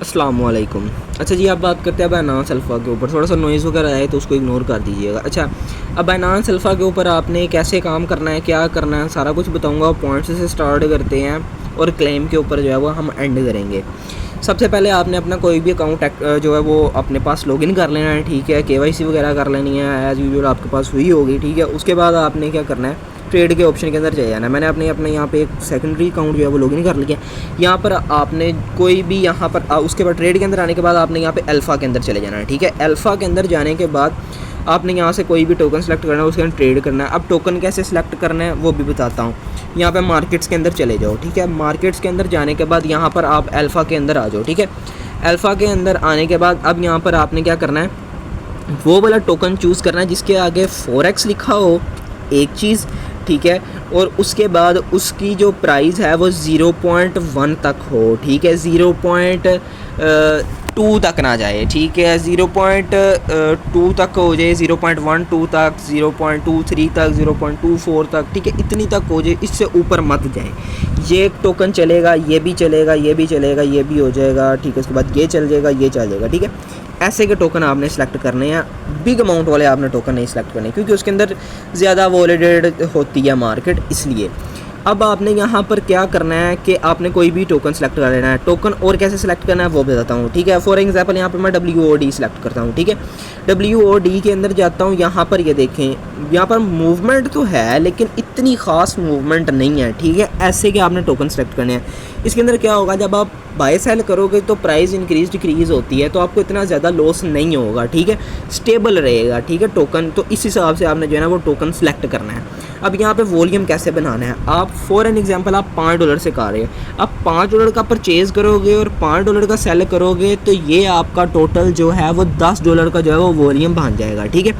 अस्सलाम वालेकुम। अच्छा जी, अब बात करते हैं बाइनांस अल्फ़ा के ऊपर। थोड़ा सा नॉइज़ वगैरह आए तो उसको इग्नोर कर दीजिएगा। अच्छा, अब बाइनांस अल्फ़ा के ऊपर आपने कैसे काम करना है, क्या करना है, सारा कुछ बताऊंगा। पॉइंट्स से स्टार्ट करते हैं और क्लेम के ऊपर जो है वो हम एंड करेंगे। सबसे पहले आपने अपना कोई भी अकाउंट जो है वो अपने पास लॉगिन कर लेना है, ठीक है। KYC वगैरह कर लेनी है, एज़ यूजुअल आपके पास हुई होगी, ठीक है। उसके बाद आपने क्या करना है, ट्रेड के ऑप्शन के अंदर चले जाना है। मैंने अपने यहाँ पे एक सेकेंडरी अकाउंट जो है वो लॉगिन कर लिया। यहाँ पर आपने कोई भी यहाँ पर उसके बाद ट्रेड के अंदर आने के बाद आपने यहाँ पे अल्फ़ा के अंदर चले जाना है, ठीक है। अल्फ़ा के अंदर जाने के बाद आपने यहाँ से कोई भी टोकन सेलेक्ट करना है, उसके अंदर ट्रेड करना है। अब टोकन कैसे सेलेक्ट करना है वो भी बताता हूँ। यहाँ पे मार्केट्स के अंदर चले जाओ, ठीक है। मार्केट्स के अंदर जाने के बाद यहाँ पर आप अल्फ़ा के अंदर आ जाओ, ठीक है। अल्फ़ा के अंदर आने के बाद अब यहाँ पर आपने क्या करना है, वो वाला टोकन चूज़ करना है जिसके आगे फॉरेक्स लिखा हो, एक चीज़, ठीक है। और उसके बाद उसकी जो प्राइस है वो 0.1 तक हो, ठीक है। 0.2 तक ना जाए, ठीक है। 0.2 तक हो जाए, 0.12 तक, 0.23 तक, 0.24 तक, ठीक है। इतनी तक हो जाए, इससे ऊपर मत जाए। ये टोकन चलेगा, ये भी चलेगा, ये भी चलेगा, ये भी हो जाएगा, ठीक है। उसके बाद ये चल जाएगा, ये चल जाएगा, ठीक है। ऐसे के टोकन आपने सेलेक्ट करने हैं। बिग अमाउंट वाले आपने टोकन नहीं सेलेक्ट करने, क्योंकि उसके अंदर ज़्यादा वॉलिडेट होती है मार्केट, इसलिए। अब आपने यहाँ पर क्या करना है कि आपने कोई भी टोकन सेलेक्ट कर लेना है। टोकन और कैसे सेलेक्ट करना है वो बताता हूँ, ठीक है। फॉर एग्जांपल यहाँ पर मैं WOD सेलेक्ट करता हूँ, ठीक है। WOD के अंदर जाता हूँ। यहाँ पर ये देखें, यहाँ पर मूवमेंट तो है लेकिन इतनी ख़ास मूवमेंट नहीं है, ठीक है। ऐसे के आपने टोकन सेलेक्ट करने हैं। इसके अंदर क्या होगा, जब आप बाय सेल करोगे तो प्राइस इंक्रीज डिक्रीज़ होती है, तो आपको इतना ज़्यादा लॉस नहीं होगा, ठीक है। स्टेबल रहेगा, ठीक है टोकन। तो इस हिसाब से आपने जो है ना वो टोकन सेलेक्ट करना है। अब यहाँ पे वॉल्यूम कैसे बनाना है, आप फॉर एन एग्जांपल आप $5 से कर रहे हैं, आप $5 का परचेज़ करोगे और $5 का सेल करोगे तो ये आपका टोटल जो है वो $10 का जो है वो वॉल्यूम बन जाएगा, ठीक है।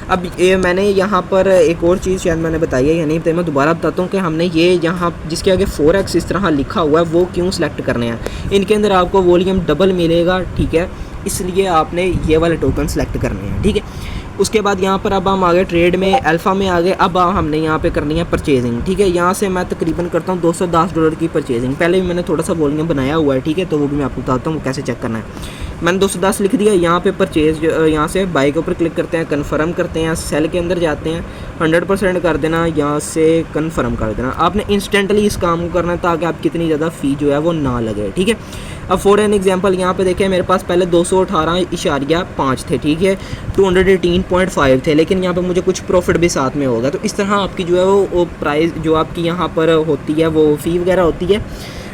अब ये मैंने यहाँ पर एक और चीज़ शायद मैंने बताई है या नहीं, तो मैं दोबारा बताता हूँ कि हमने ये यहाँ जिसके आगे फॉरेक्स इस तरह लिखा हुआ है वो क्यों सेलेक्ट करने हैं। इनके अंदर आपको वॉल्यूम डबल मिलेगा, ठीक है, इसलिए आपने ये वाले टोकन सेलेक्ट करने हैं, ठीक है। उसके बाद यहाँ पर अब हम आ गए ट्रेड में, अल्फ़ा में आ गए। अब हमने यहाँ पे करनी है परचेजिंग, ठीक है। यहाँ से मैं तकरीबन करता हूँ $210 की परचेजिंग। पहले भी मैंने थोड़ा सा वॉल्यूम बनाया हुआ है, ठीक है, तो वो भी मैं आपको बताता हूँ कैसे चेक करना है। मैंने 210 लिख दिया। यहाँ पे परचेज, यहाँ से बाई के ऊपर क्लिक करते हैं, कन्फर्म करते हैं, सेल के अंदर जाते हैं, 100% कर देना, यहाँ से कन्फर्म कर देना। आपने इंस्टेंटली इस काम को करना है ताकि आप कितनी ज़्यादा फ़ी जो है वो ना लगे, ठीक है। अब फॉर एन एग्जांपल यहाँ पे देखें, मेरे पास पहले 218.5 थे, ठीक है, 218.5 थे, लेकिन यहाँ पे मुझे कुछ प्रॉफिट भी साथ में होगा। तो इस तरह आपकी जो है वो प्राइस जो आपकी यहाँ पर होती है वो फ़ी वगैरह होती है,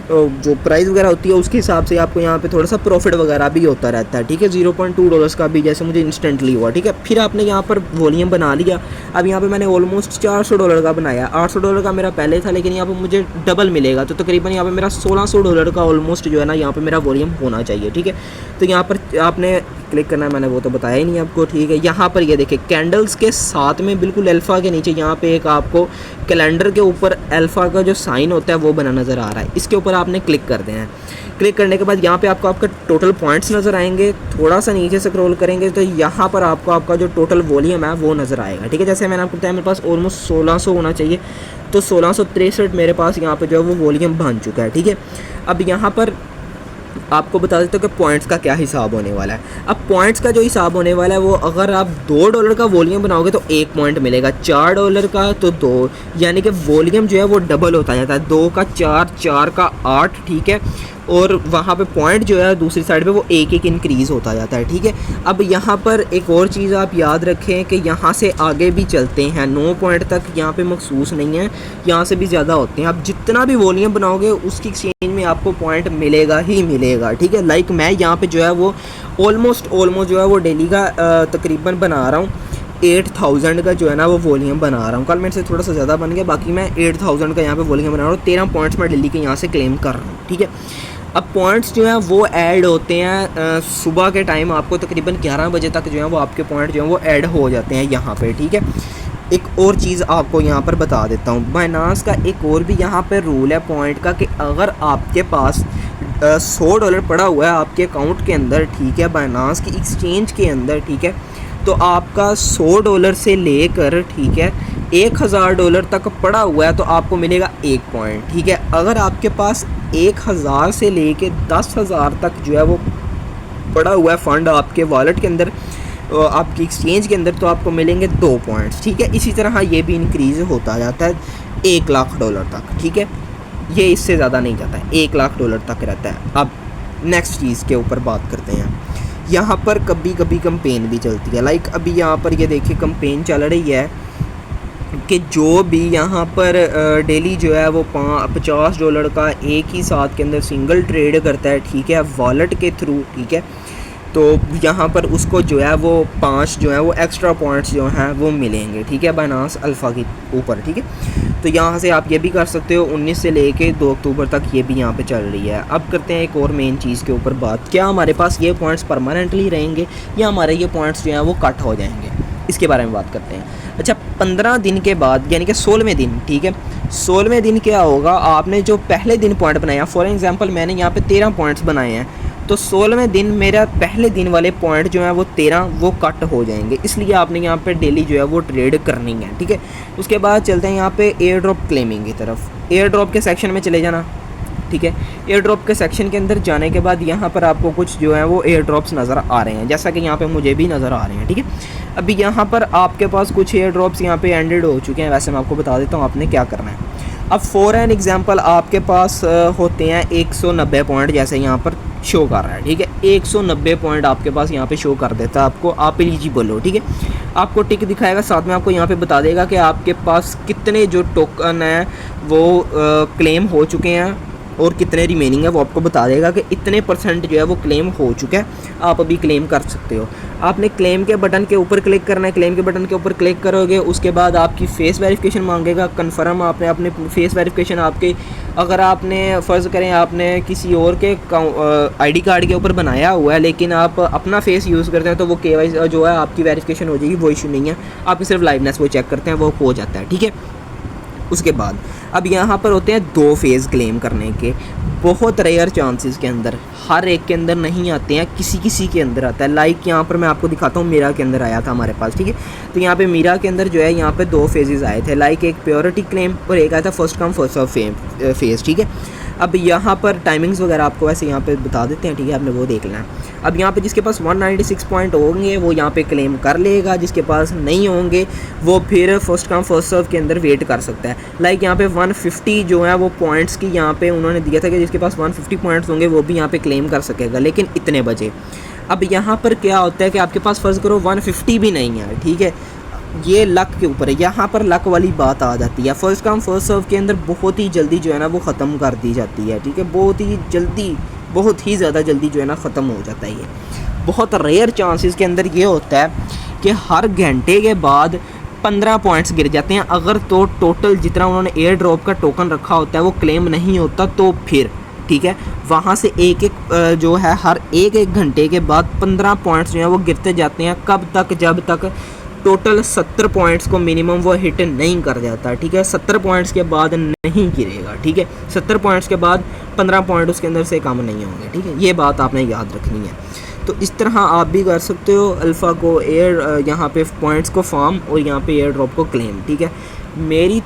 जो प्राइस वगैरह होती है उसके हिसाब से आपको यहाँ पे थोड़ा सा प्रॉफिट वगैरह भी होता रहता है, ठीक है। $0.2 का भी जैसे मुझे इंस्टेंटली हुआ, ठीक है। फिर आपने यहाँ पर वॉल्यूम बना लिया। अब यहाँ पे मैंने ऑलमोस्ट $400 का बनाया। $800 का मेरा पहले था, लेकिन यहाँ पे मुझे डबल मिलेगा, तो तकरीबन यहाँ पे मेरा $1600 का ऑलमोस्ट जो है ना यहाँ पे मेरा वॉल्यूम होना चाहिए, ठीक है। तो यहाँ पर आपने क्लिक करना है, मैंने वो तो बताया ही नहीं आपको, ठीक है। यहाँ पर ये देखिए कैंडल्स के साथ में बिल्कुल अल्फ़ा के नीचे यहाँ पे एक आपको कैलेंडर के ऊपर अल्फ़ा का जो साइन होता है वो बना नज़र आ रहा है। इसके ऊपर आपने क्लिक कर देना है। क्लिक करने के बाद यहाँ पे आपको आपका टोटल पॉइंट्स नज़र आएंगे। थोड़ा सा नीचे स्क्रॉल करेंगे तो यहाँ पर आपको आपका जो टोटल वॉल्यूम है वो नज़र आएगा, ठीक है। जैसे मैंने आपको बताया मेरे पास ऑलमोस्ट 1600 होना चाहिए, तो 1663 मेरे पास यहाँ पर जो है वो वॉल्यूम बन चुका है, ठीक है। अब यहाँ पर आपको बता देते हो कि पॉइंट्स का क्या हिसाब होने वाला है। अब पॉइंट्स का जो हिसाब होने वाला है वो अगर आप $2 का वॉल्यूम बनाओगे तो 1 पॉइंट मिलेगा, $4 का तो 2, यानी कि वॉल्यूम जो है वो डबल होता जाता है। 2 का 4, 4 का 8, ठीक है। और वहाँ पे पॉइंट जो है दूसरी साइड पे वो एक इंक्रीज़ होता जाता है, ठीक है। अब यहाँ पर एक और चीज़ आप याद रखें कि यहाँ से आगे भी चलते हैं, 9 पॉइंट तक यहाँ पे मखसूस नहीं है, यहाँ से भी ज़्यादा होते हैं। आप जितना भी वॉल्यूम बनाओगे उसकी एक्सचेंज में आपको पॉइंट मिलेगा ही मिलेगा, ठीक है। लाइक मैं यहाँ पे जो है वो ऑलमोस्ट जो है वो डेली का तकरीबन बना रहा हूँ 8000 का जो है ना वो वॉल्यूम बना रहा हूँ। कल मेरे से थोड़ा सा ज़्यादा बन गया, बाकी मैं 8000 का यहाँ पे वॉल्यूम बना रहा हूँ। 13 पॉइंट्स मैं डेली के यहाँ से क्लेम कर रहा हूँ, ठीक है। अब पॉइंट्स जो हैं वो ऐड होते हैं सुबह के टाइम, आपको तकरीबन 11 बजे तक जो है वो आपके पॉइंट जो हैं वो ऐड हो जाते हैं यहाँ पे, ठीक है। एक और चीज़ आपको यहाँ पर बता देता हूँ, बाइनांस का एक और भी यहाँ पर रूल है पॉइंट का कि अगर आपके पास $100 पड़ा हुआ है आपके अकाउंट के अंदर, ठीक है, बाइनांस की एक्सचेंज के अंदर, ठीक है, तो आपका $100 से लेकर, ठीक है, $1000 तक पड़ा हुआ है तो आपको मिलेगा 1 पॉइंट, ठीक है। अगर आपके पास 1000 से लेके 10,000 तक जो है वो पड़ा हुआ है फंड आपके वॉलेट के अंदर, आपकी एक्सचेंज के अंदर, तो आपको मिलेंगे 2 पॉइंट्स, ठीक है। इसी तरह ये भी इंक्रीज़ होता जाता है $1,00,000 तक, ठीक है। ये इससे ज़्यादा नहीं जाता है, $1,00,000 तक रहता है। अब नेक्स्ट चीज़ के ऊपर बात करते हैं। यहाँ पर कभी कभी कंपेन भी चलती है, लाइक अभी यहाँ पर ये देखिए कंपेन चल रही है कि जो भी यहाँ पर डेली जो है वो $50 का एक ही साथ के अंदर सिंगल ट्रेड करता है, ठीक है, वॉलेट के थ्रू, ठीक है, तो यहाँ पर उसको जो है वो 5 जो है वो एक्स्ट्रा पॉइंट्स जो हैं वो मिलेंगे, ठीक है, बाइनेंस अल्फ़ा के ऊपर, ठीक है। तो यहाँ से आप ये भी कर सकते हो। 19 से लेके 2 अक्टूबर तक ये भी यहाँ पे चल रही है। अब करते हैं एक और मेन चीज़ के ऊपर बात, क्या हमारे पास ये पॉइंट्स परमानेंटली रहेंगे या हमारे ये पॉइंट्स जो हैं वो कट हो जाएंगे, इसके बारे में बात करते हैं। अच्छा, 15 दिन के बाद यानी कि 16वें दिन, ठीक है, 16वें दिन क्या होगा, आपने जो पहले दिन पॉइंट बनाया, फॉर एग्जांपल मैंने यहाँ पे 13 पॉइंट्स बनाए हैं, तो 16वें दिन मेरा पहले दिन वाले पॉइंट जो हैं वो 13 वो कट हो जाएंगे, इसलिए आपने यहाँ पे डेली जो है वो ट्रेड करनी है, ठीक है। उसके बाद चलते हैं यहाँ पे एयर ड्रॉप क्लेमिंग की तरफ। एयर ड्रॉप के सेक्शन में चले जाना, ठीक है। एयर ड्रॉप के सेक्शन के अंदर जाने के बाद यहाँ पर आपको कुछ जो है वो एयर ड्रॉप्स नज़र आ रहे हैं, जैसा कि यहाँ पे मुझे भी नज़र आ रहे हैं, ठीक है। अभी यहाँ पर आपके पास कुछ एयर ड्रॉप्स यहाँ पे एंडेड हो चुके हैं, वैसे मैं आपको बता देता हूँ आपने क्या करना है। अब फॉर एन एग्जांपल आपके पास होते हैं 190 पॉइंट, जैसे यहाँ पर शो कर रहा है, ठीक है, 190 पॉइंट आपके पास यहाँ पे शो कर देता है आपको, आप एलिजिबल हो, ठीक है। आपको टिक दिखाएगा, साथ में आपको यहाँ पे बता देगा कि आपके पास कितने जो टोकन हैं वो क्लेम हो चुके हैं और कितने रिमेनिंग है, वो आपको बता देगा कि इतने % जो है वो क्लेम हो चुका है, आप अभी क्लेम कर सकते हो। आपने क्लेम के बटन के ऊपर क्लिक करना है, क्लेम के बटन के ऊपर क्लिक करोगे, उसके बाद आपकी फेस वेरिफिकेशन मांगेगा, कन्फर्म आपने अपने फेस वेरिफिकेशन आपके, अगर आपने फ़र्ज़ करें आपने किसी और के ID कार्ड के ऊपर बनाया हुआ है लेकिन आप अपना फेस यूज़ करते हैं, तो वो KYC जो है आपकी वेरिफिकेशन हो जाएगी, वो इशू नहीं है, आपकी सिर्फ लाइवनेस वो चेक करते हैं, वो हो जाता है, ठीक है। उसके बाद अब यहाँ पर होते हैं 2 फेज़ क्लेम करने के, बहुत रेयर चांसेस के अंदर, हर एक के अंदर नहीं आते हैं, किसी किसी के अंदर आता है। लाइक यहाँ पर मैं आपको दिखाता हूँ, मीरा के अंदर आया था हमारे पास, ठीक है। तो यहाँ पे मीरा के अंदर जो है यहाँ पे 2 फेजेस आए थे, लाइक एक प्योरिटी क्लेम और एक आया था first come first serve phase, ठीक है। अब यहाँ पर टाइमिंग्स वगैरह आपको वैसे यहाँ पे बता देते हैं, ठीक है, आपने वो देख लेना है। अब यहाँ पे जिसके पास 196 पॉइंट होंगे वो यहाँ पे क्लेम कर लेगा, जिसके पास नहीं होंगे वो फिर फर्स्ट कम फर्स्ट सर्व के अंदर वेट कर सकता है। लाइक यहाँ पे 150 जो है वो पॉइंट्स की यहाँ पे उन्होंने दिया था कि जिसके पास 150 पॉइंट्स होंगे वो भी यहाँ पे क्लेम कर सकेगा, लेकिन इतने बजे। अब यहाँ पर क्या होता है कि आपके पास फ़र्ज़ करो 150 भी नहीं है, ठीक है, ये लक के ऊपर है, यहाँ पर लक वाली बात आ जाती है। फर्स्ट कम फर्स्ट सर्व के अंदर बहुत ही जल्दी जो है ना वो ख़त्म कर दी जाती है, ठीक है, बहुत ही जल्दी, बहुत ही ज़्यादा जल्दी जो है ना ख़त्म हो जाता है। ये बहुत रेयर चांसेस के अंदर ये होता है कि हर घंटे के बाद 15 पॉइंट्स गिर जाते हैं, अगर तो टोटल जितना उन्होंने एयर ड्रॉप का टोकन रखा होता है वो क्लेम नहीं होता, तो फिर ठीक है वहाँ से एक एक जो है हर एक घंटे के बाद 15 पॉइंट्स जो हैं वो गिरते जाते हैं। कब तक? जब तक टोटल 70 पॉइंट्स को मिनिमम वो हिट नहीं कर जाता, ठीक है। 70 पॉइंट्स के बाद नहीं गिरेगा, ठीक है। 70 पॉइंट्स के बाद 15 पॉइंट उसके अंदर से कम नहीं होंगे, ठीक है। ये बात आपने याद रखनी है। तो इस तरह आप भी कर सकते हो अल्फ़ा को एयर यहाँ पे पॉइंट्स को फार्म और यहाँ पे एयर ड्रॉप को क्लेम, ठीक है। मेरी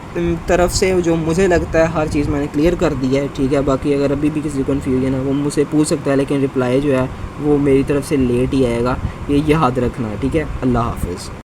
तरफ से जो मुझे लगता है हर चीज़ मैंने क्लियर कर दी है, ठीक है। बाकी अगर अभी भी किसी को कन्फ्यूजन है वो मुझसे पूछ सकता है, लेकिन रिप्लाई जो है वो मेरी तरफ से लेट ही आएगा, ये याद रखना, ठीक है। अल्लाह हाफ़िज़।